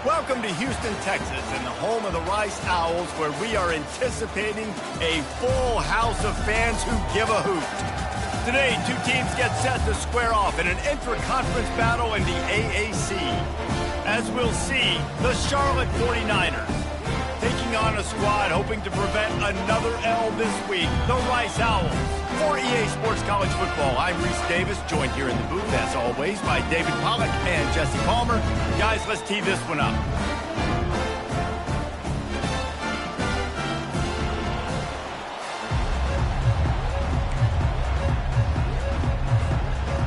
Welcome to Houston, Texas, and the home of the Rice Owls, where we are anticipating a full house of fans who give a hoot. Today, two teams get set to square off in an intra-conference battle in the AAC. As we'll see, the Charlotte 49ers taking on a squad hoping to prevent another L this week, the Rice Owls. For EA Sports College Football, I'm Reese Davis, joined here in the booth, as always, by David Pollack and Jesse Palmer. Guys, let's tee this one up.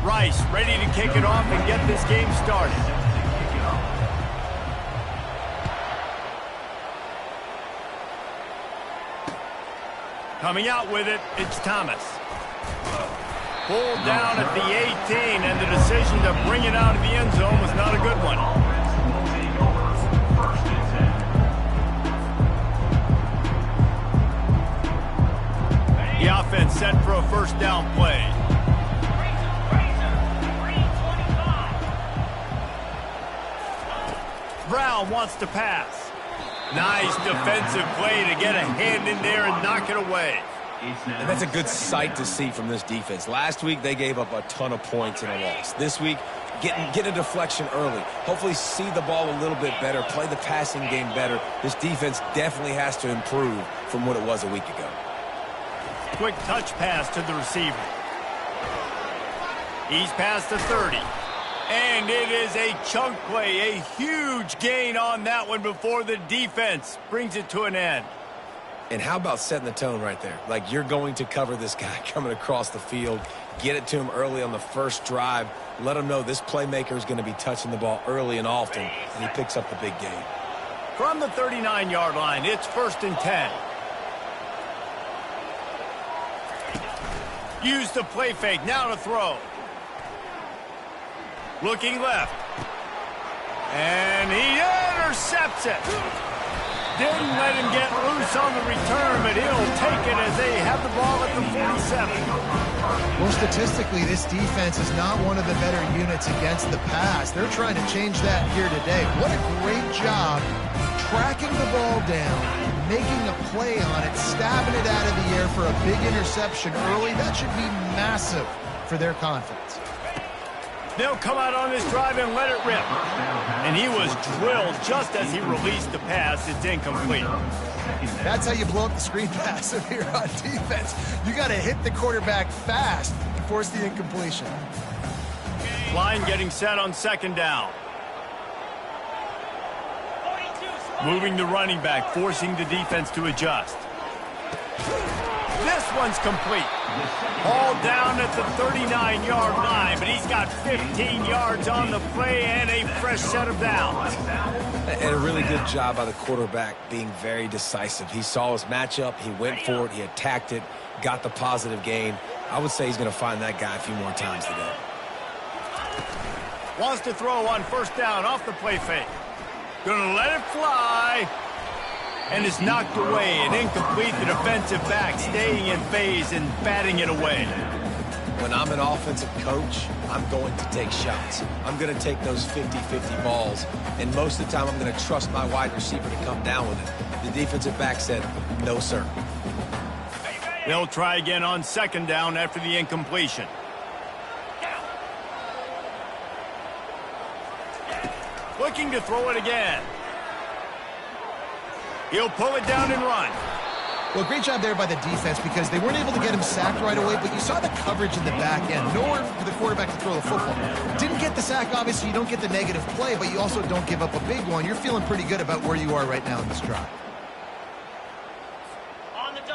Rice ready to kick it off and get this game started. Coming out with it, it's Thomas. Pulled down at the 18, and the decision to bring it out of the end zone was not a good one. The offense set for a first down play. Brown wants to pass. Nice defensive play to get a hand in there and knock it away. And that's a good sight to see from this defense. Last week, they gave up a ton of points in a loss. This week, get a deflection early. Hopefully see the ball a little bit better, play the passing game better. This defense definitely has to improve from what it was a week ago. Quick touch pass to the receiver. He's past the 30. And it is a chunk play, a huge gain on that one before the defense brings it to an end. And how about setting the tone right there? Like, you're going to cover this guy coming across the field, get it to him early on the first drive, let him know this playmaker is going to be touching the ball early and often, and he picks up the big gain. From the 39-yard line, it's 1st and 10. Use the play fake, now to throw. Looking left. And he intercepts it. Didn't let him get loose on the return, but he'll take it as they have the ball at the 47. Well, statistically, this defense is not one of the better units against the pass. They're trying to change that here today. What a great job tracking the ball down, making a play on it, stabbing it out of the air for a big interception early. That should be massive for their confidence. They'll come out on this drive and let it rip. And he was drilled just as he released the pass. It's incomplete. That's how you blow up the screen pass if you're on defense. You got to hit the quarterback fast and force the incompletion. Line getting set on 2nd down. Moving the running back, forcing the defense to adjust. This one's complete. Ball down at the 39-yard line, but he's got 15 yards on the play and a fresh set of downs. And a really good job by the quarterback being very decisive. He saw his matchup, he went for it, he attacked it, got the positive gain. I would say he's going to find that guy a few more times today. Wants to throw on 1st down off the play fake. Gonna let it fly. And is knocked away and incomplete. The defensive back staying in phase and batting it away. When I'm an offensive coach, I'm going to take shots. I'm going to take those 50-50 balls, and most of the time I'm going to trust my wide receiver to come down with it. The defensive back said, no, sir. They'll try again on 2nd down after the incompletion. Looking to throw it again. He'll pull it down and run. Well, great job there by the defense because they weren't able to get him sacked right away, but you saw the coverage in the back end. Nowhere for the quarterback to throw the football. Didn't get the sack, obviously. You don't get the negative play, but you also don't give up a big one. You're feeling pretty good about where you are right now in this drive.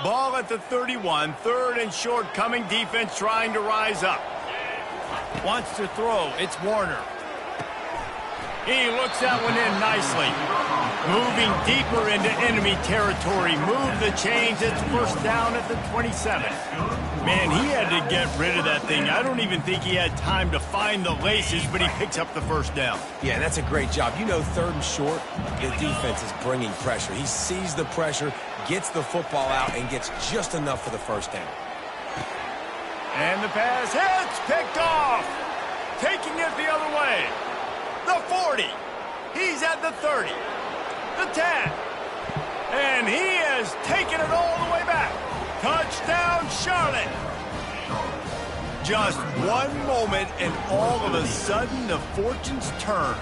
Ball at the 31, 3rd and short, coming defense trying to rise up. Wants to throw. It's Warner. He looks that one in nicely. Moving deeper into enemy territory. Move the chains. It's 1st down at the 27. Man, he had to get rid of that thing. I don't even think he had time to find the laces, but he picks up the 1st down. Yeah, that's a great job. You know, 3rd and short, the defense is bringing pressure. He sees the pressure, gets the football out, and gets just enough for the 1st down. And the pass hits, picked off. Taking it the other way. The 40. He's at the 30, the 10, and he has taken it all the way back. Touchdown, Charlotte. Just one moment, and all of a sudden, the fortunes turn.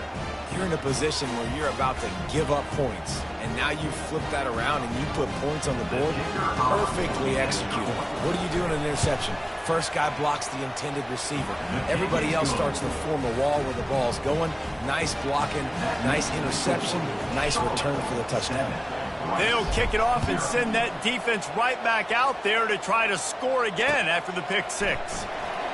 You're in a position where you're about to give up points, and now you flip that around and you put points on the board. Perfectly executed. What do you do in an interception? First guy blocks the intended receiver. Everybody else starts to form a wall where the ball's going. Nice blocking, nice interception, nice return for the touchdown. They'll kick it off and send that defense right back out there to try to score again after the pick six.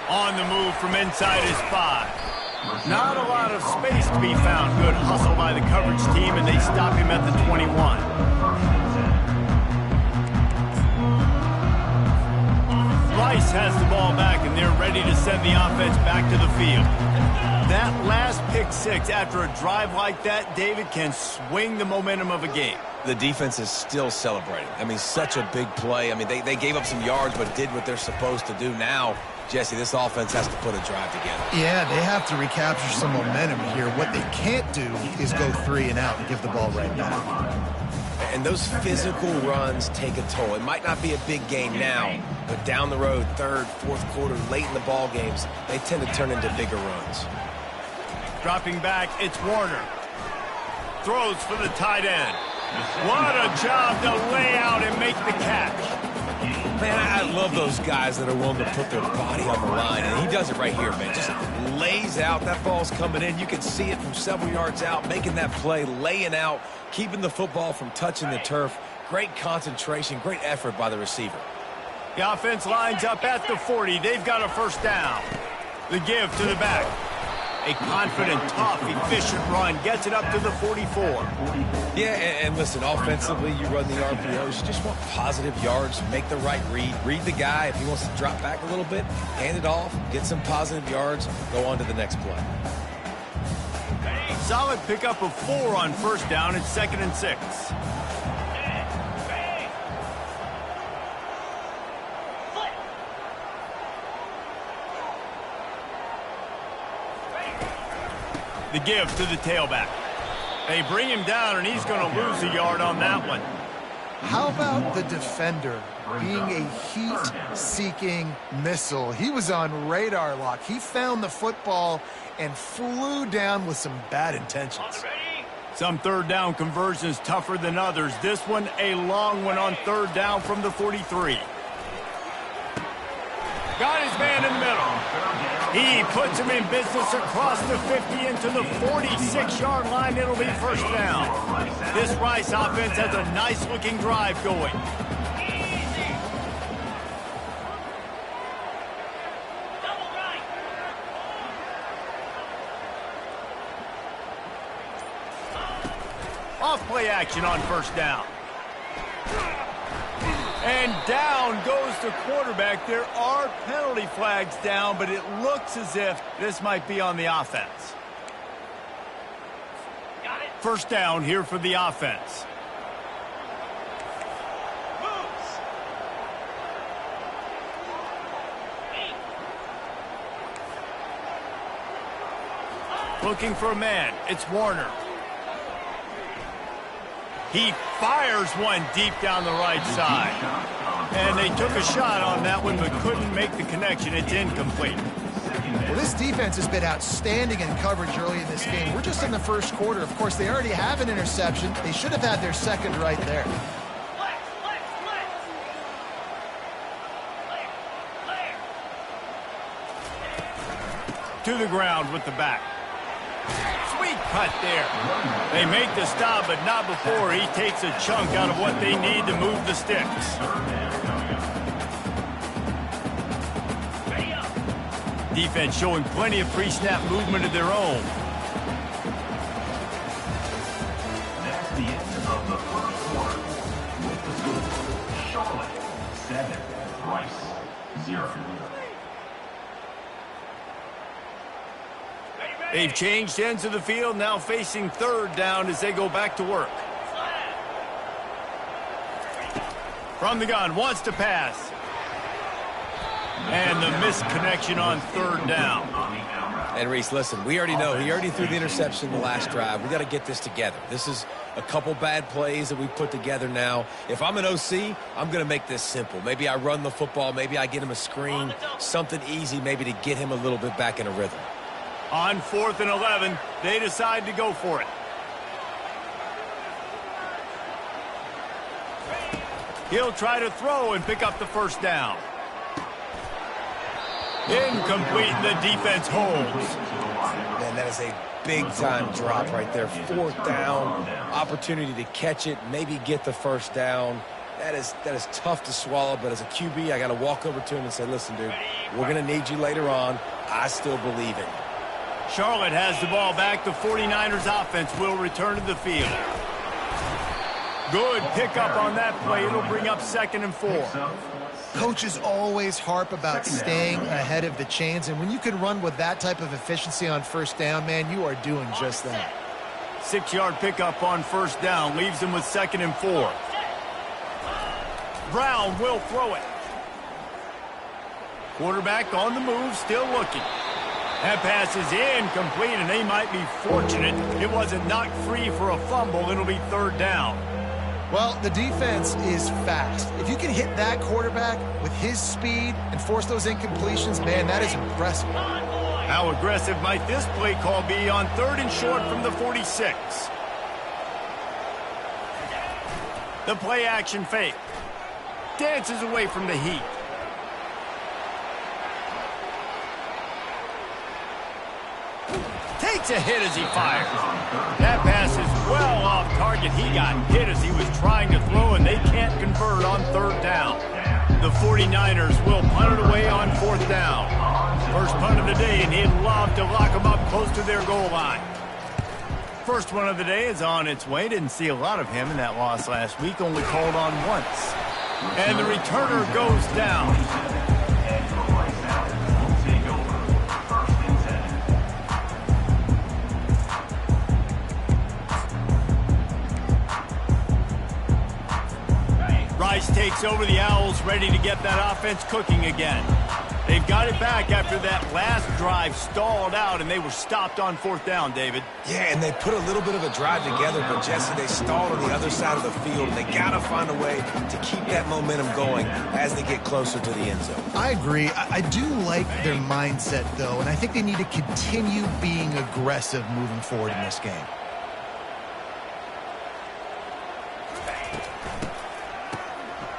On the move from inside his 5. Not a lot of space to be found. Good hustle by the coverage team, and they stop him at the 21. Rice has the ball back, and they're ready to send the offense back to the field. That last pick six after a drive like that, David, can swing the momentum of a game. The defense is still celebrating. I mean, such a big play. I mean, they gave up some yards but did what they're supposed to do. Now, Jesse, this offense has to put a drive together. Yeah, they have to recapture some momentum here. What they can't do is go 3 and out and give the ball right back. And those physical runs take a toll. It might not be a big game now, but down the road, third, fourth quarter, late in the ball games, they tend to turn into bigger runs. Dropping back, it's Warner. Throws for the tight end. What a job to lay out and make the catch. Man, I love those guys that are willing to put their body on the line, and he does it right here, man. Just lays out. That ball's coming in. You can see it from several yards out, making that play, laying out, keeping the football from touching the turf. Great concentration, great effort by the receiver. The offense lines up at the 40. They've got a first down. The give to the back. A confident, tough, efficient run. Gets it up to the 44. Yeah, and listen, offensively, you run the RPOs. You just want positive yards. Make the right read. Read the guy. If he wants to drop back a little bit, hand it off, get some positive yards, go on to the next play. Solid pickup of 4 on first down. It's 2nd and 6. The give to the tailback. They bring him down, and he's going to lose a yard on that one. How about the defender being a heat-seeking missile? He was on radar lock. He found the football and flew down with some bad intentions. Some third down conversions tougher than others. This one, a long one on third down from the 43. Got his man in the middle. He puts him in business across the 50 into the 46-yard line. It'll be first down. This Rice offense has a nice-looking drive going. Off play action on first down. And down goes the quarterback. There are penalty flags down, but it looks as if this might be on the offense. First down here for the offense. Looking for a man. It's Warner. He fires one deep down the right side. And they took a shot on that one but couldn't make the connection. It's incomplete. Well, this defense has been outstanding in coverage early in this game. We're just in the first quarter. Of course, they already have an interception. They should have had their second right there. To the ground with the back. Sweet cut there. They make the stop, but not before he takes a chunk out of what they need to move the sticks. Defense showing plenty of pre-snap movement of their own. That's the end of the first quarter. With the score, Charlotte 7, Rice 0. They've changed ends of the field, now facing third down as they go back to work. From the gun, wants to pass. And the missed connection on third down. And Reese, listen, we already know he already threw the interception the last drive. We got to get this together. This is a couple bad plays that we put together now. If I'm an OC, I'm going to make this simple. Maybe I run the football. Maybe I get him a screen, something easy maybe to get him a little bit back in a rhythm. On 4th and 11, they decide to go for it. He'll try to throw and pick up the first down. Incomplete, and the defense holds. Man, that is a big-time drop right there. 4th down, opportunity to catch it, maybe get the first down. That is tough to swallow, but as a QB, I got to walk over to him and say, listen, dude, we're going to need you later on. I still believe in you. Charlotte has the ball back. The 49ers offense will return to the field. Good pickup on that play. It'll bring up 2nd and 4. Coaches always harp about staying ahead of the chains, and when you can run with that type of efficiency on first down, man, you are doing just that. 6-yard pickup on first down leaves them with 2nd and 4. Brown will throw it. Quarterback on the move, still looking. That pass is incomplete, and they might be fortunate it wasn't knocked free for a fumble. It'll be 3rd down. Well, the defense is fast. If you can hit that quarterback with his speed and force those incompletions, man, that is impressive. How aggressive might this play call be on 3rd and short from the 46? The play action fake. Dances away from the heat. Takes a hit as he fires. That pass is well off target. He got hit as he was trying to throw, and they can't convert on 3rd down. The 49ers will punt it away on 4th down. First punt of the day, and he'd love to lock them up close to their goal line. First one of the day is on its way. Didn't see a lot of him in that loss last week. Only called on once. And the returner goes down. Rice takes over the Owls, ready to get that offense cooking again. They've got it back after that last drive stalled out, and they were stopped on 4th down, David. Yeah, and they put a little bit of a drive together, but, Jesse, they stalled on the other side of the field, and they got to find a way to keep that momentum going as they get closer to the end zone. I agree. I do like their mindset, though, and I think they need to continue being aggressive moving forward in this game.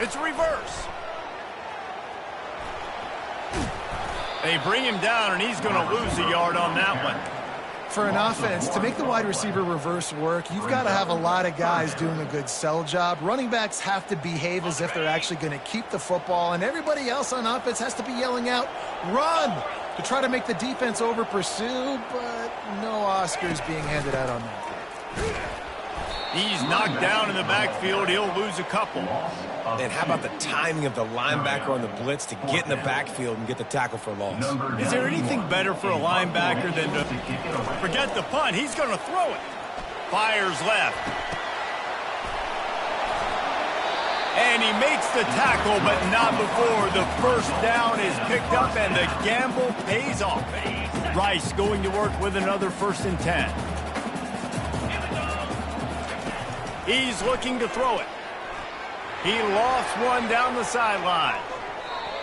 It's a reverse. They bring him down, and he's going to lose a yard on that one. For an offense, to make the wide receiver reverse work, you've got to have a lot of guys doing a good sell job. Running backs have to behave as if they're actually going to keep the football, and everybody else on offense has to be yelling out, run, to try to make the defense over-pursue, but no Oscars being handed out on that. He's knocked down in the backfield. He'll lose a couple. And how about the timing of the linebacker on the blitz to get in the backfield and get the tackle for a loss? Is there anything better for a linebacker than to forget the punt? He's going to throw it. Fires left. And he makes the tackle, but not before the first down is picked up and the gamble pays off. Rice going to work with another 1st and 10. He's looking to throw it. He lofts one down the sideline.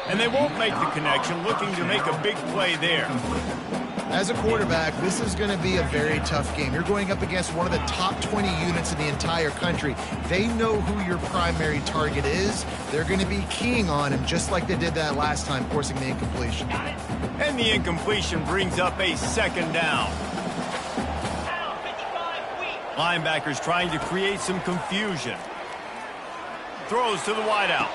And they won't make the connection, looking to make a big play there. As a quarterback, this is going to be a very tough game. You're going up against one of the top 20 units in the entire country. They know who your primary target is. They're going to be keying on him, just like they did that last time, forcing the incompletion. And the incompletion brings up a 2nd down. Linebackers trying to create some confusion. Throws to the wideout.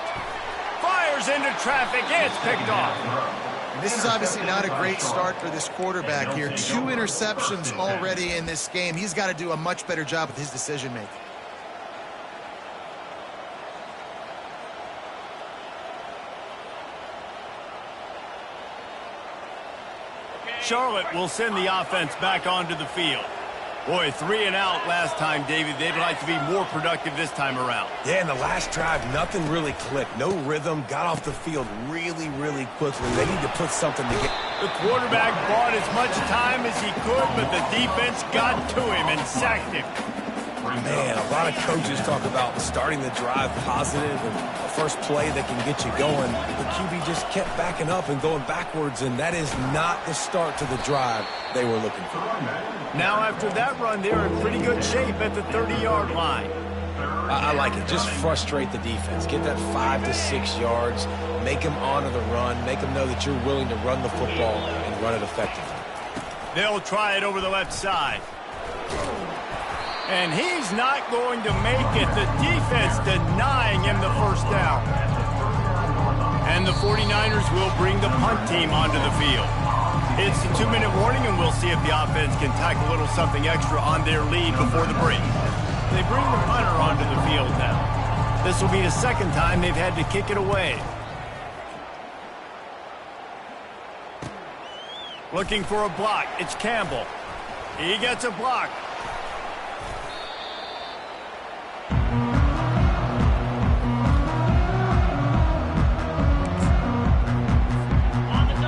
Fires into traffic. It's picked off. This is obviously not a great start for this quarterback here. 2 interceptions already in this game. He's got to do a much better job with his decision-making. Charlotte will send the offense back onto the field. Boy, 3 and out last time, David. They'd like to be more productive this time around. Yeah, in the last drive, nothing really clicked. No rhythm, got off the field really, really quickly. They need to put something together. The quarterback bought as much time as he could, but the defense got to him and sacked him. Man, a lot of coaches talk about starting the drive positive and the first play that can get you going. The QB just kept backing up and going backwards, and that is not the start to the drive they were looking for. Now, after that run, they're in pretty good shape at the 30-yard line. I like it. Just frustrate the defense. Get that 5 to 6 yards. Make them honor the run. Make them know that you're willing to run the football and run it effectively. They'll try it over the left side. And he's not going to make it. The defense denying him the first down. And the 49ers will bring the punt team onto the field. It's a 2-minute warning, and we'll see if the offense can tack a little something extra on their lead before the break. They bring the punter onto the field now. This will be the second time they've had to kick it away. Looking for a block. It's Campbell. He gets a block.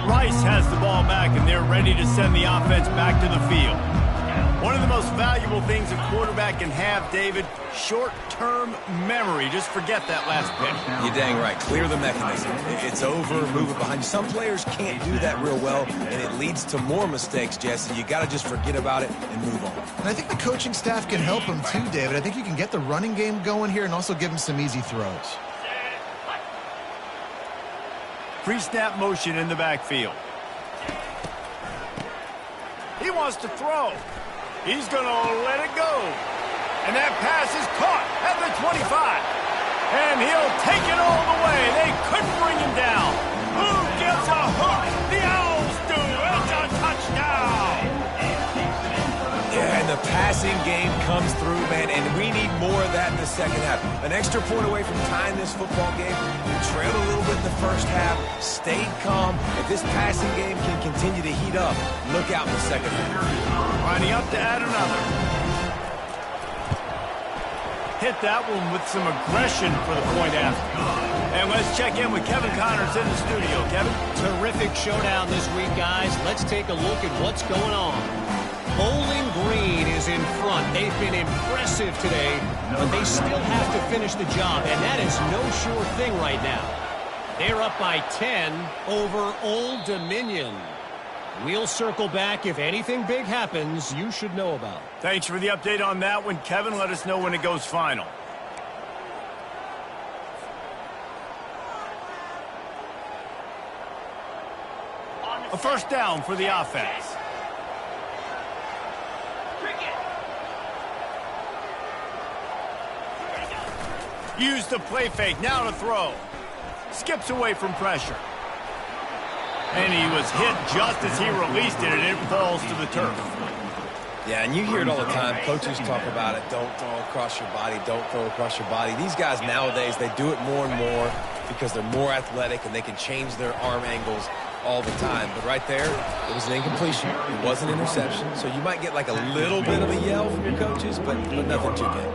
Rice has the ball back, and they're ready to send the offense back to the field. One of the most valuable things a quarterback can have, David, short-term memory. Just forget that last pitch. You're dang right. Clear the mechanism. It's over, move it behind you. Some players can't do that real well, and it leads to more mistakes, Jesse. You got to just forget about it and move on. And I think the coaching staff can help him too, David. I think you can get the running game going here and also give him some easy throws. Pre-snap motion in the backfield. He wants to throw. He's going to let it go. And that pass is caught at the 25. And he'll take it all the way. They couldn't bring him down. Who gets a hook? The Owls do. It's a touchdown. Yeah, and the passing game comes through, man, and we need more of that in the second half. An extra point away from tying this football game. We trailed a little bit in the first half, stayed calm. If this passing game can continue to heat up, look out in the second half. Lining up to add another. Hit that one with some aggression for the point after. And let's check in with Kevin Connors in the studio. Kevin? Terrific showdown this week, guys. Let's take a look at what's going on. Bowling Green is in front. They've been impressive today, but they still have to finish the job, and that is no sure thing right now. They're up by 10 over Old Dominion. We'll circle back. If anything big happens, you should know about it. Thanks for the update on that one, Kevin. Let us know when it goes final. A first down for the offense. Use the play fake. Now to throw. Skips away from pressure. And he was hit just as he released it, and it falls to the turf. Yeah, and you hear it all the time. Coaches talk about it. Don't throw across your body. Don't throw across your body. These guys nowadays, they do it more and more because they're more athletic and they can change their arm angles all the time. But right there, it was an incompletion. It was an interception. So you might get like a little bit of a yell from your coaches, but nothing too big.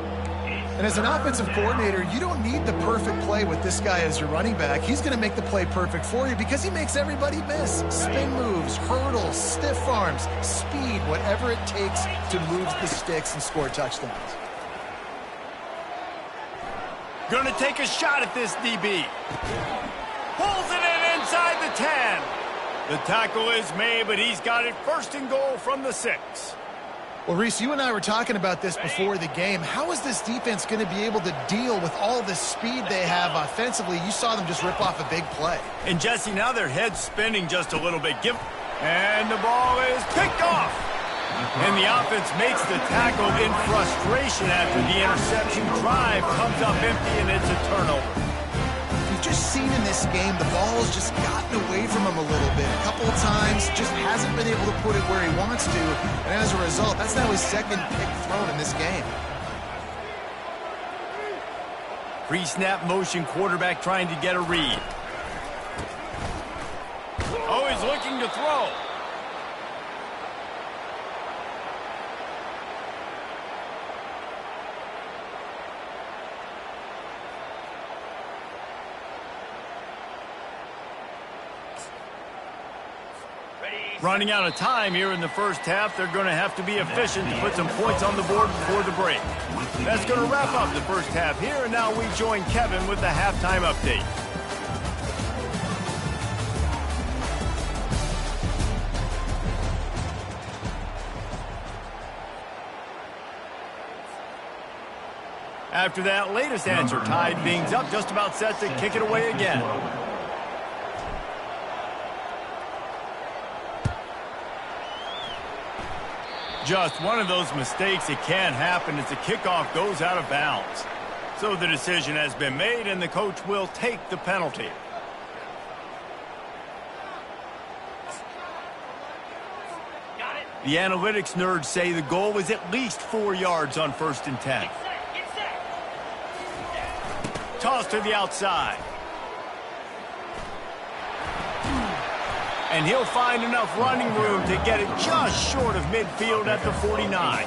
And as an offensive coordinator, you don't need the perfect play with this guy as your running back. He's going to make the play perfect for you because he makes everybody miss. Spin moves, hurdles, stiff arms, speed, whatever it takes to move the sticks and score touchdowns. Going to take a shot at this DB. Pulls it in inside the 10. The tackle is made, but he's got it first and goal from the 6. Well, Reese, you and I were talking about this before the game. How is this defense going to be able to deal with all the speed they have offensively? You saw them just rip off a big play. And, Jesse, now their head's spinning just a little bit. And the ball is picked off. And the offense makes the tackle in frustration after the interception. Drive comes up empty, and it's a turnover. We've just seen in this game the ball has just gotten away from him a little bit. A couple of times, just hasn't been able to put it where he wants to. And as a result, that's now his second pick thrown in this game. Pre-snap motion, quarterback trying to get a read. Oh, he's looking to throw. Running out of time here in the first half, they're going to have to be efficient to put some points on the board before the break. That's going to wrap up the first half here, and now we join Kevin with the halftime update. After that latest answer, tied things up, just about set to kick it away again. Just one of those mistakes. It can happen as the kickoff goes out of bounds. So the decision has been made, and the coach will take the penalty. The analytics nerds say the goal was at least 4 yards on 1st and 10. Toss to the outside. And he'll find enough running room to get it just short of midfield at the 49. I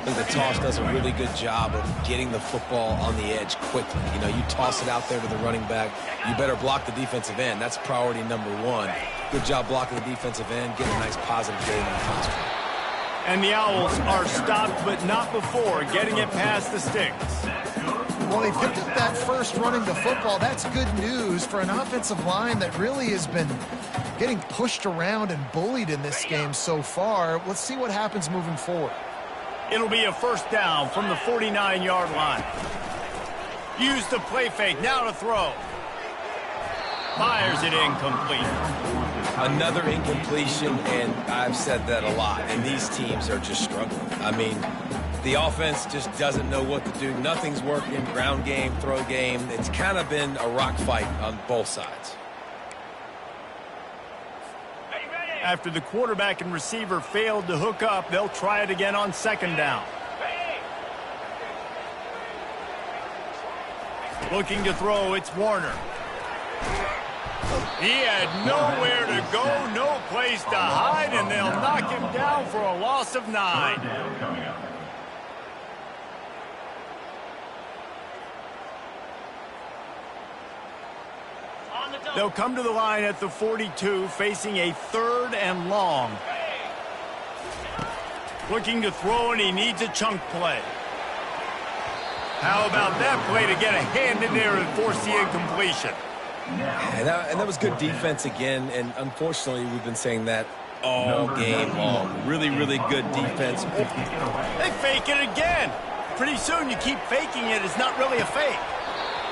think the toss does a really good job of getting the football on the edge quickly. You know, you toss it out there to the running back, you better block the defensive end. That's priority number one. Good job blocking the defensive end, get a nice positive gain on the toss. And the Owls are stopped, but not before getting it past the sticks. Well, they picked up that first running the football. That's good news for an offensive line that really has been getting pushed around and bullied in this game so far. Let's see what happens moving forward. It'll be a first down from the 49-yard line. Use the play fake, now to throw. Fires it incomplete. Another incompletion, and I've said that a lot, and these teams are just struggling. I mean, the offense just doesn't know what to do. Nothing's working, ground game, throw game. It's kind of been a rock fight on both sides. After the quarterback and receiver failed to hook up, they'll try it again on 2nd down. Looking to throw, it's Warner. He had nowhere to go, no place to hide, and they'll knock him down for a loss of 9. They'll come to the line at the 42, facing a 3rd and long. Looking to throw, and he needs a chunk play. How about that play to get a hand in there and force the incompletion? And that was good defense again, and unfortunately we've been saying that all game long. Really, really good defense. They fake it again. Pretty soon you keep faking it. It's not really a fake.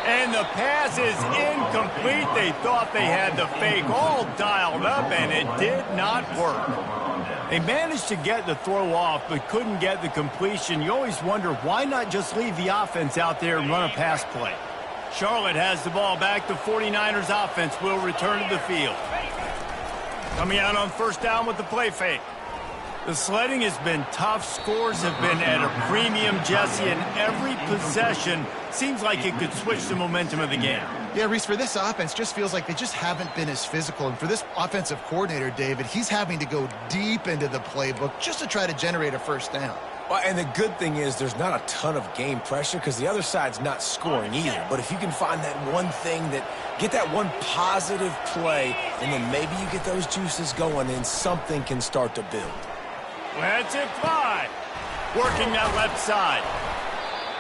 And the pass is incomplete. They thought they had the fake all dialed up, and it did not work. They managed to get the throw off, but couldn't get the completion. You always wonder, why not just leave the offense out there and run a pass play? Charlotte has the ball back. The 49ers offense will return to the field. Coming out on 1st down with the play fake. The sledding has been tough. Scores have been at a premium, Jesse, and every possession seems like it could switch the momentum of the game. Yeah, Reese, for this offense, just feels like they just haven't been as physical. And for this offensive coordinator, David, he's having to go deep into the playbook just to try to generate a 1st down. Well, and the good thing is there's not a ton of game pressure because the other side's not scoring either. But if you can find that one thing, get that one positive play, and then maybe you get those juices going, and something can start to build. Let's it fly. Working that left side.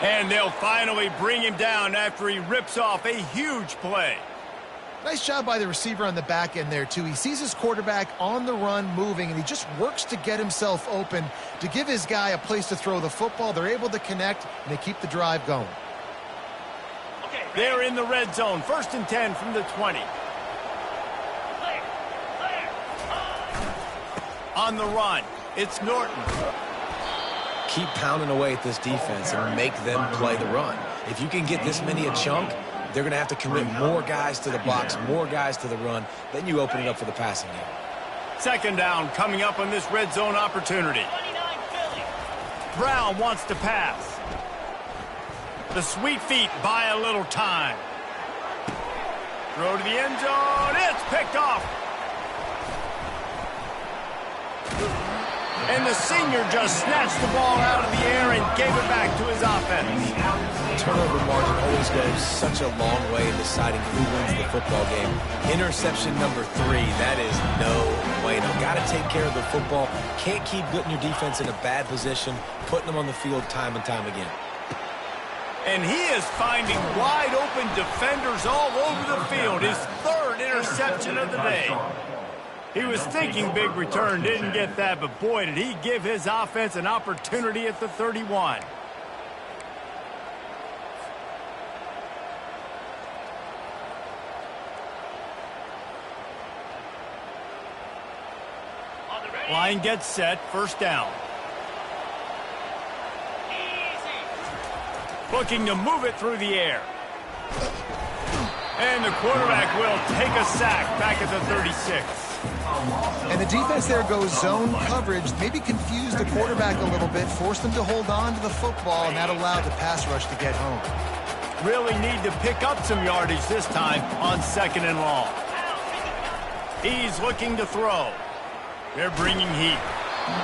And they'll finally bring him down after he rips off a huge play. Nice job by the receiver on the back end there, too. He sees his quarterback on the run moving, and he just works to get himself open to give his guy a place to throw the football. They're able to connect, and they keep the drive going. They're in the red zone. 1st and 10 from the 20. On the run, it's Norton. Keep pounding away at this defense and make them play the run. If you can get this many a chunk, they're going to have to commit more guys to the box, more guys to the run. Then you open it up for the passing game. 2nd down coming up on this red zone opportunity. Brown wants to pass. The sweet feet buy a little time. Throw to the end zone. It's picked off. And the senior just snatched the ball out of the air and gave it back to his offense. Turnover margin always goes such a long way in deciding who wins the football game. Interception number 3, that is no way now. Got to take care of the football. Can't keep putting your defense in a bad position, putting them on the field time and time again. And he is finding wide-open defenders all over the field. His third interception of the day. He was thinking big return, didn't get that, but boy, did he give his offense an opportunity at the 31. Line gets set, first down. Looking to move it through the air. And the quarterback will take a sack back at the 36. And the defense there goes zone coverage, maybe confused the quarterback a little bit, forced him to hold on to the football, and that allowed the pass rush to get home. Really need to pick up some yardage this time on 2nd and long. He's looking to throw. They're bringing heat.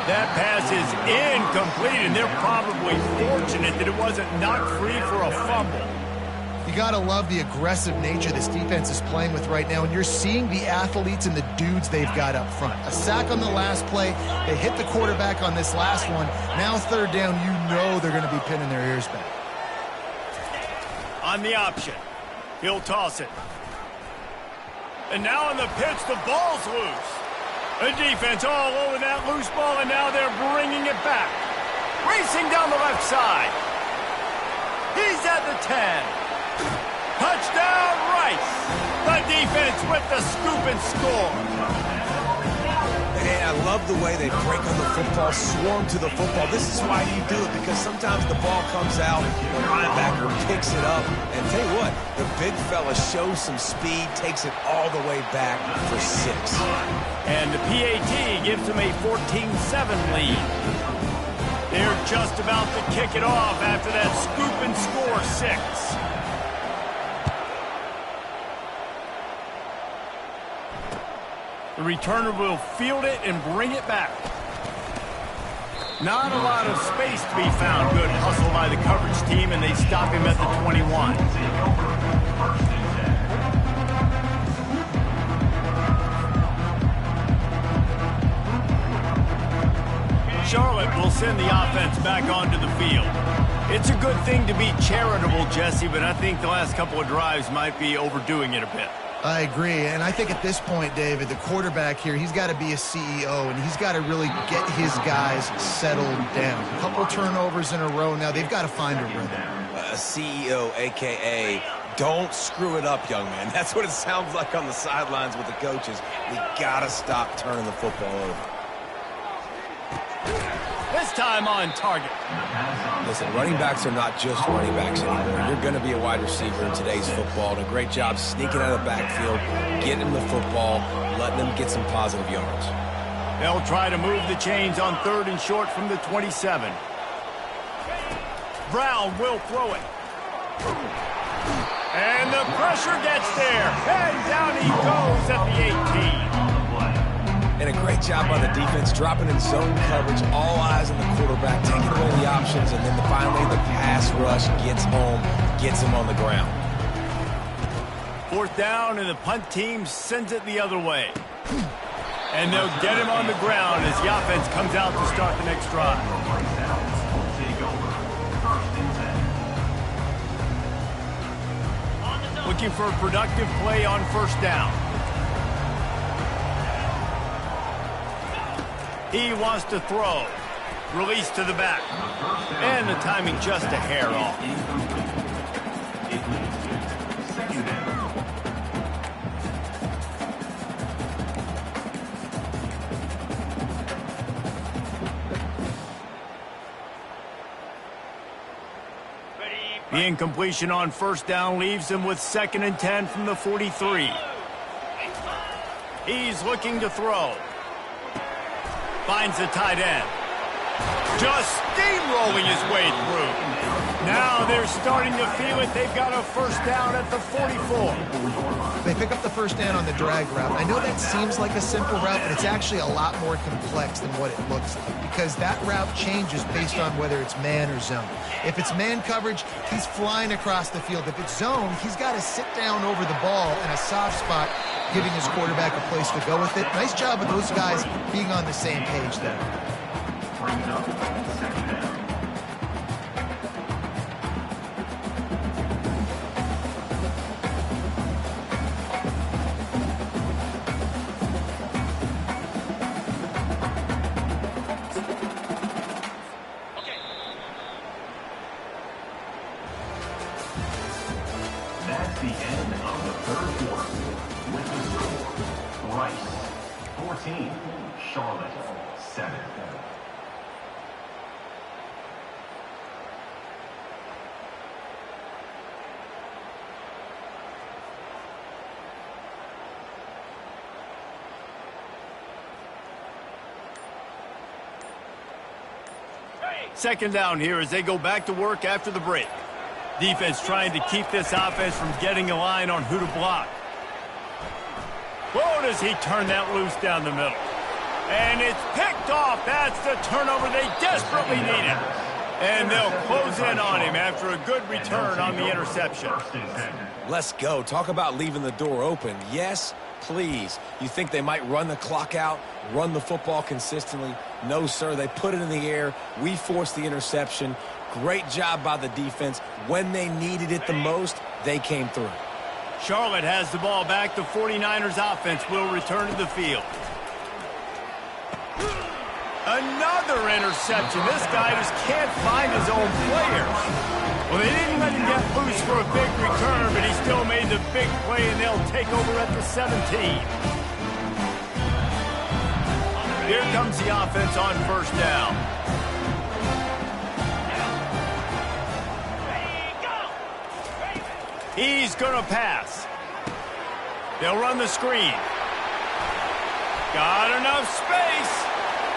That pass is incomplete, and they're probably fortunate that it wasn't knocked free for a fumble. You got to love the aggressive nature this defense is playing with right now, and you're seeing the athletes and the dudes they've got up front. A sack on the last play. They hit the quarterback on this last one. Now 3rd down, you know they're going to be pinning their ears back. On the option. He'll toss it. And now on the pitch, the ball's loose. The defense all over that loose ball, and now they're bringing it back. Racing down the left side. He's at the 10. Touchdown, Rice. The defense with the scoop and score. And I love the way they break on the football, swarm to the football. This is why you do it, because sometimes the ball comes out, the linebacker picks it up, and tell you what, the big fella shows some speed, takes it all the way back for 6. And the PAT gives them a 14-7 lead. They're just about to kick it off after that scoop and score 6. The returner will field it and bring it back. Not a lot of space to be found. Good hustle by the coverage team, and they stop him at the 21. Charlotte will send the offense back onto the field. It's a good thing to be charitable, Jesse, but I think the last couple of drives might be overdoing it a bit. I agree, and I think at this point, David, the quarterback here, he's got to be a CEO, and he's got to really get his guys settled down. A couple turnovers in a row now. They've got to find a rhythm. A CEO, a.k.a. don't screw it up, young man. That's what it sounds like on the sidelines with the coaches. We got to stop turning the football over. This time on target. Listen, running backs are not just running backs anymore. You're going to be a wide receiver in today's football. And a great job sneaking out of the backfield, getting him the football, letting them get some positive yards. They'll try to move the chains on 3rd and short from the 27. Brown will throw it. And the pressure gets there. And down he goes at the 18. And a great job by the defense, dropping in zone coverage, all eyes on the quarterback, taking away the options, and then finally the pass rush gets home, gets him on the ground. 4th down, and the punt team sends it the other way. And they'll get him on the ground as the offense comes out to start the next drive. Looking for a productive play on 1st down. He wants to throw. Release to the back. And the timing just a hair off. The incompletion on 1st down leaves him with 2nd and 10 from the 43. He's looking to throw. Finds the tight end. just steamrolling his way through. Now they're starting to feel it. They've got a first down at the 44. They pick up the first down on the drag route. I know that seems like a simple route, but it's actually a lot more complex than what it looks like because that route changes based on whether it's man or zone. If it's man coverage, he's flying across the field. If it's zone, he's got to sit down over the ball in a soft spot, giving his quarterback a place to go with it. Nice job of those guys being on the same page there. Brings up second down. That's the end of the third quarter. With the score, Rice 14, Charlotte 7. Second down here as they go back to work after the break. Defense trying to keep this offense from getting a line on who to block. Whoa, does he turn that loose down the middle. And it's picked off. That's the turnover they desperately needed. And they'll close in on him after a good return on the interception. Let's go. Talk about leaving the door open. Yes, please. You think they might run the clock out, run the football consistently? No, sir. They put it in the air. We forced the interception. Great job by the defense. When they needed it the most, they came through. Charlotte has the ball back. The 49ers offense will return to the field. Another interception. This guy just can't find his own players. Well, they didn't let him get loose for a big return, but he still made the big play, and they'll take over at the 17. Here comes the offense on first down. He's going to pass. They'll run the screen. Got enough space.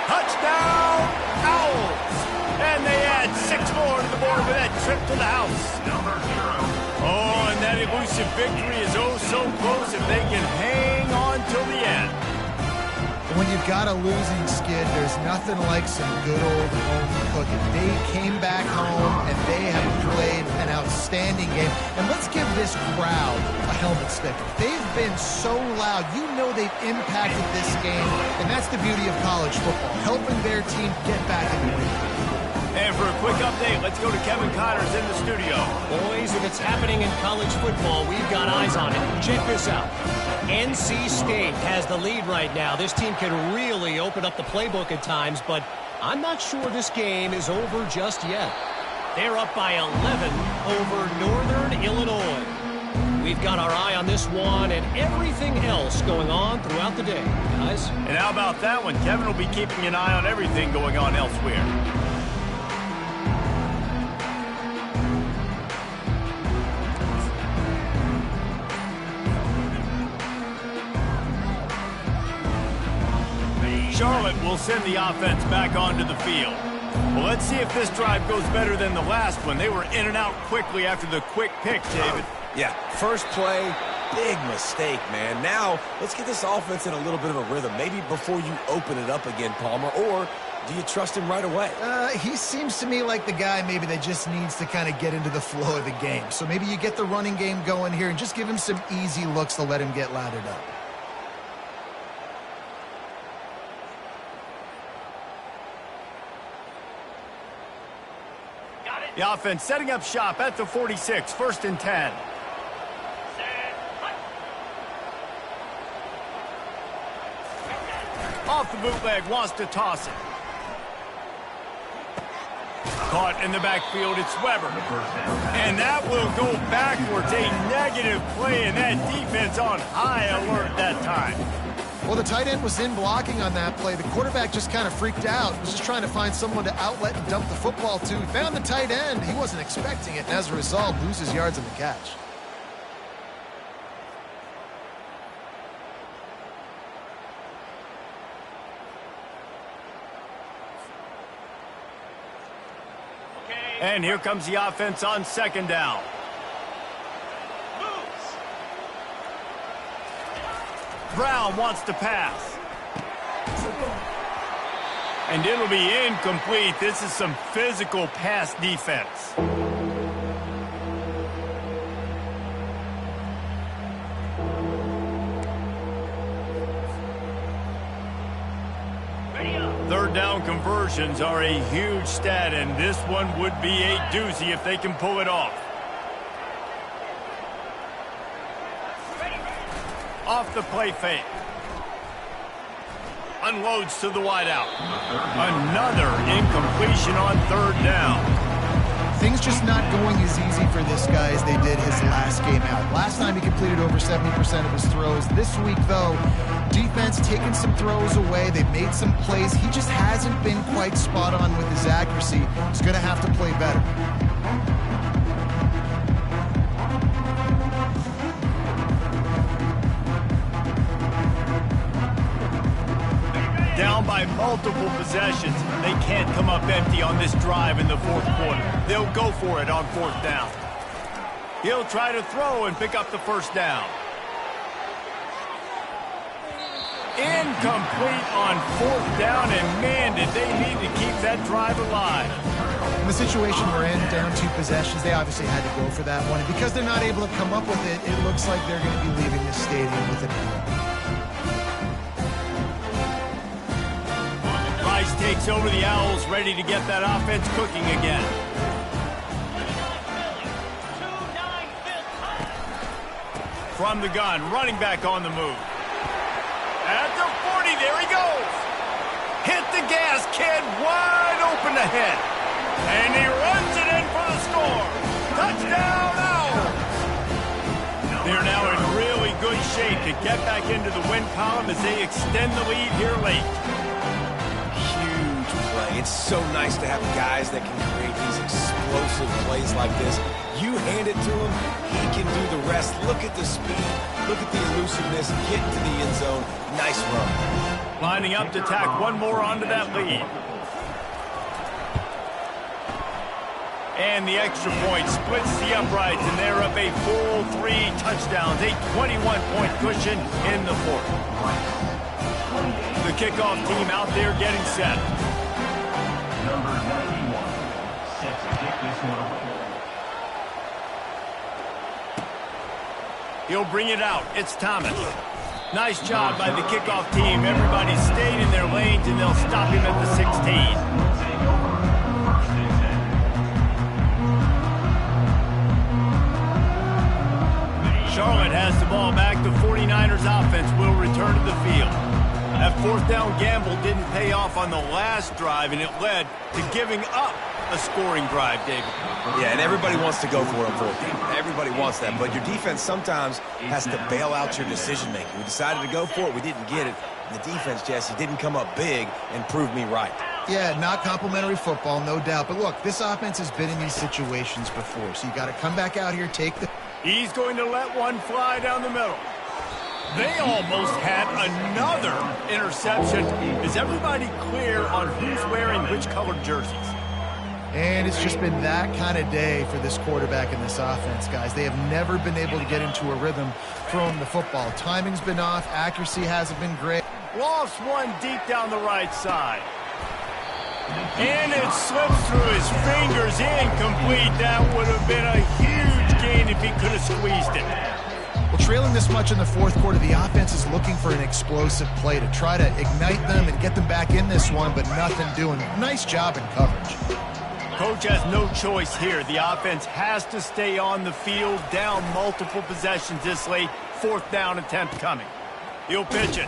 Touchdown, Owls. And they add 6 more to the board with that trip to the house. Oh, and that elusive victory is oh so close if they can hang on till the end. When you've got a losing skid, there's nothing like some good old home cooking. They came back home, and they have played an outstanding game. And let's give this crowd a helmet sticker. They've been so loud. You know they've impacted this game, and that's the beauty of college football, helping their team get back in the win. And for a quick update, let's go to Kevin Connors in the studio. Boys, if it's happening in college football, we've got eyes on it. Check this out. NC State has the lead right now. This team can really open up the playbook at times, but I'm not sure this game is over just yet. They're up by 11 over Northern Illinois. We've got our eye on this one and everything else going on throughout the day, guys. And how about that one? Kevin will be keeping an eye on everything going on elsewhere. Charlotte will send the offense back onto the field. Well, let's see if this drive goes better than the last one. They were in and out quickly after the quick pick, David. Yeah, first play, big mistake, man. Now, let's get this offense in a little bit of a rhythm. Maybe before you open it up again, Palmer, or do you trust him right away? He seems to me like the guy maybe that just needs to kind of get into the flow of the game. So maybe you get the running game going here and just give him some easy looks to let him get lathered up. The offense setting up shop at the 46, 1st and 10. Off the bootleg, wants to toss it. Caught in the backfield, it's Weber. And that will go backwards, a negative play, and that defense on high alert that time. Well, the tight end was in blocking on that play. The quarterback just kind of freaked out. Was just trying to find someone to outlet and dump the football to. He found the tight end. He wasn't expecting it, and as a result, loses yards on the catch. And here comes the offense on second down. Brown wants to pass. And it'll be incomplete. This is some physical pass defense. Third down conversions are a huge stat, and this one would be a doozy if they can pull it off. Off the play fake. Unloads to the wideout. Another incompletion on third down. Things just not going as easy for this guy as they did his last game out. Last time he completed over 70% of his throws. This week, though, defense taking some throws away. They've made some plays. He just hasn't been quite spot on with his accuracy. He's going to have to play better. Down by multiple possessions. They can't come up empty on this drive in the fourth quarter. They'll go for it on fourth down. He'll try to throw and pick up the first down. Incomplete on fourth down, and man, did they need to keep that drive alive. In the situation we're in, down 2 possessions, they obviously had to go for that one. And because they're not able to come up with it, it looks like they're going to be leaving this stadium with it. Rice takes over the Owls, ready to get that offense cooking again. From the gun, running back on the move. At the 40, there he goes. Hit the gas, kid, wide open ahead. And he runs it in for the score. Touchdown, Owls. They're now in really good shape to get back into the win column as they extend the lead here late. It's so nice to have guys that can create these explosive plays like this. You hand it to him, he can do the rest. Look at the speed, look at the elusiveness, get into the end zone. Nice run. Lining up to tack one more onto that lead. And the extra point splits the uprights, and they're up a full 3 touchdowns, a 21-point cushion in the fourth. The kickoff team out there getting set. Number 91, set to kick this one away. He'll bring it out. It's Thomas. Nice job by the kickoff team. Everybody stayed in their lanes, and they'll stop him at the 16. Charlotte has the ball back. The 49ers offense will return to the field. That fourth down gamble didn't pay off on the last drive, and it led to giving up a scoring drive, David. Yeah, and everybody wants to go for it on fourth down. Everybody wants that, but your defense sometimes has to bail out your decision-making. We decided to go for it. We didn't get it. The defense, Jesse, didn't come up big and prove me right. Yeah, not complimentary football, no doubt. But look, this offense has been in these situations before, so you got to come back out here, take the... He's going to let one fly down the middle. They almost had another interception. Is everybody clear on who's wearing which colored jerseys? And it's just been that kind of day for this quarterback and this offense, guys. They have never been able to get into a rhythm throwing the football. Timing's been off. Accuracy hasn't been great. Lost one deep down the right side. And it slips through his fingers, incomplete. That would have been a huge gain if he could have squeezed it. Well, trailing this much in the fourth quarter, the offense is looking for an explosive play to try to ignite them and get them back in this one, but nothing doing. Nice job in coverage. Coach has no choice here. The offense has to stay on the field, down multiple possessions this late. Fourth down attempt coming. He'll pitch it.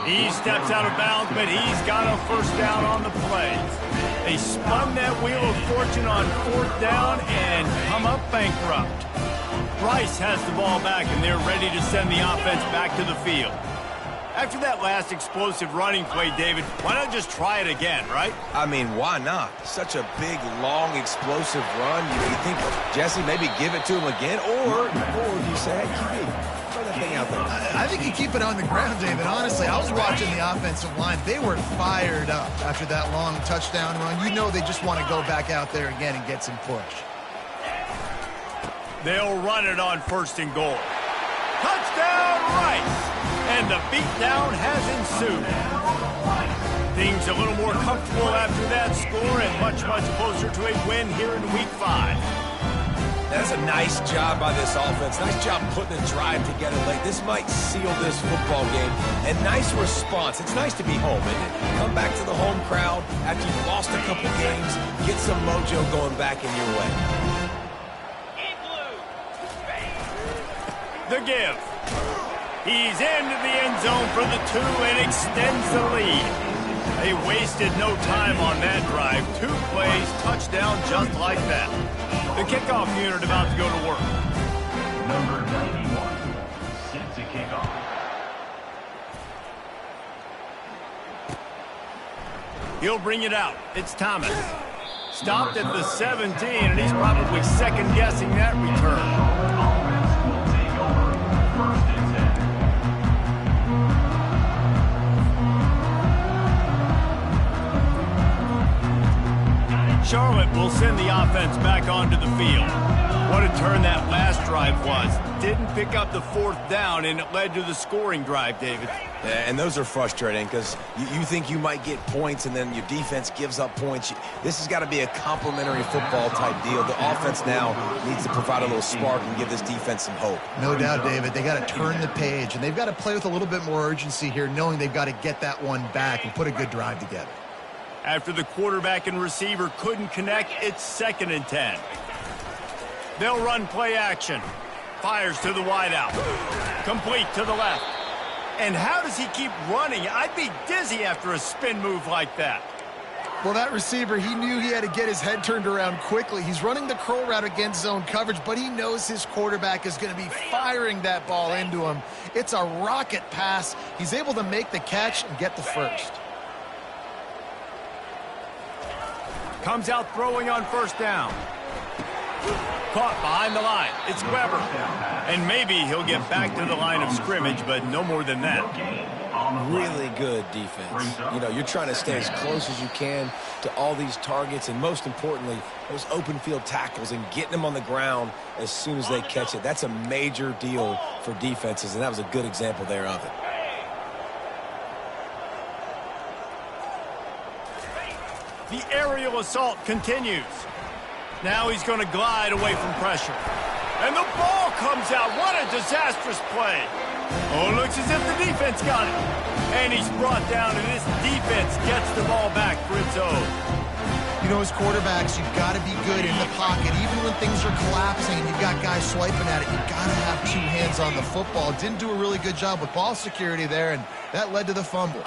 He steps out of bounds, but he's got a first down on the play. They spun that wheel of fortune on fourth down and come up bankrupt. Rice has the ball back, and they're ready to send the offense back to the field. After that last explosive running play, David, why not just try it again, right? I mean, why not? Such a big, long, explosive run. You think, Jesse, maybe give it to him again? Or do you say, hey, QB, throw that thing out there? I think you keep it on the ground, David. Honestly, I was watching the offensive line. They were fired up after that long touchdown run. You know they just want to go back out there again and get some push. They'll run it on 1st and goal. Touchdown, Rice! And the beatdown has ensued. Things a little more comfortable after that score and much, much closer to a win here in Week 5. That's a nice job by this offense. Nice job putting a drive together late. This might seal this football game. And nice response. It's nice to be home, isn't it? Come back to the home crowd after you've lost a couple games. Get some mojo going back in your way. The give. He's into the end zone for the 2 and extends the lead. They wasted no time on that drive. 2 plays, touchdown just like that. The kickoff unit about to go to work. Number 91, set to kick off. He'll bring it out. It's Thomas. Stopped at the 17, and he's probably second-guessing that return. Charlotte will send the offense back onto the field. What a turn that last drive was. Didn't pick up the 4th down, and it led to the scoring drive, David. Yeah, and those are frustrating because you think you might get points and then your defense gives up points. This has got to be a complimentary football type deal. The offense now needs to provide a little spark and give this defense some hope. No doubt, David. They got to turn the page, and they've got to play with a little bit more urgency here, knowing they've got to get that one back and put a good drive together. After the quarterback and receiver couldn't connect, it's 2nd and 10. They'll run play action. Fires to the wideout. Complete to the left. And how does he keep running? I'd be dizzy after a spin move like that. Well, that receiver, he knew he had to get his head turned around quickly. He's running the curl route against zone coverage, but he knows his quarterback is going to be firing that ball into him. It's a rocket pass. He's able to make the catch and get the first. Comes out throwing on 1st down. Caught behind the line. It's Weber. And maybe he'll get back to the line of scrimmage, but no more than that. Really good defense. You know, you're trying to stay as close as you can to all these targets, and most importantly, those open field tackles and getting them on the ground as soon as they catch it. That's a major deal for defenses, and that was a good example there of it. The aerial assault continues. Now he's going to glide away from pressure. And the ball comes out. What a disastrous play. Oh, it looks as if the defense got it. And he's brought down, and this defense gets the ball back for its own. You know, as quarterbacks, you've got to be good in the pocket. Even when things are collapsing and you've got guys swiping at it, you've got to have 2 hands on the football. Didn't do a really good job with ball security there, and that led to the fumble.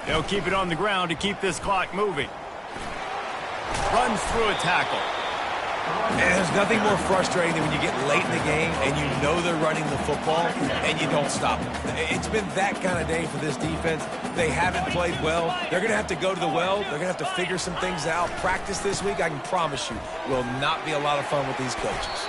They'll keep it on the ground to keep this clock moving. Runs through a tackle. And there's nothing more frustrating than when you get late in the game and you know they're running the football and you don't stop them. It's been that kind of day for this defense. They haven't played well. They're going to have to go to the well. They're going to have to figure some things out. Practice this week, I can promise you, will not be a lot of fun with these coaches.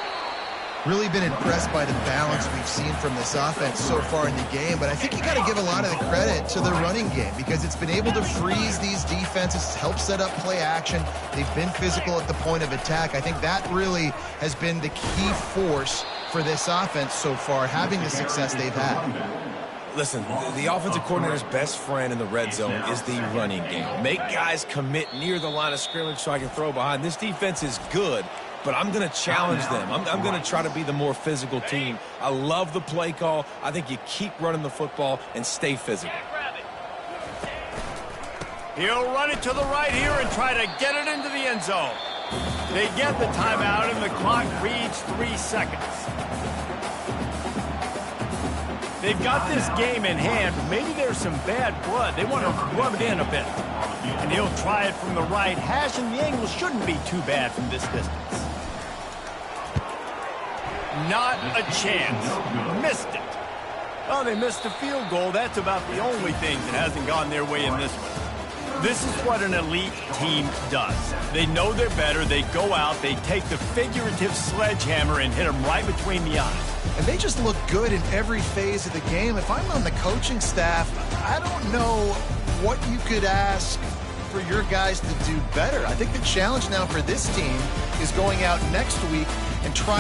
Really been impressed by the balance we've seen from this offense so far in the game, but I think you got to give a lot of the credit to the running game because it's been able to freeze these defenses, help set up play action. They've been physical at the point of attack. I think that really has been the key force for this offense so far, having the success they've had. Listen, the offensive coordinator's best friend in the red zone is the running game. Make guys commit near the line of scrimmage so I can throw behind. This defense is good, but I'm going to challenge them. I'm going to try to be the more physical team. I love the play call. I think you keep running the football and stay physical. He'll run it to the right here and try to get it into the end zone. They get the timeout, and the clock reads 3 seconds. They've got this game in hand. Maybe there's some bad blood. They want to rub it in a bit. And he'll try it from the right hash, and the angle shouldn't be too bad from this distance. Not a chance. Missed it. Well, they missed a field goal. That's about the only thing that hasn't gone their way in this one. This is what an elite team does. They know they're better. They go out. They take the figurative sledgehammer and hit them right between the eyes. And they just look good in every phase of the game. If I'm on the coaching staff, I don't know what you could ask for your guys to do better. I think the challenge now for this team is going out next week and trying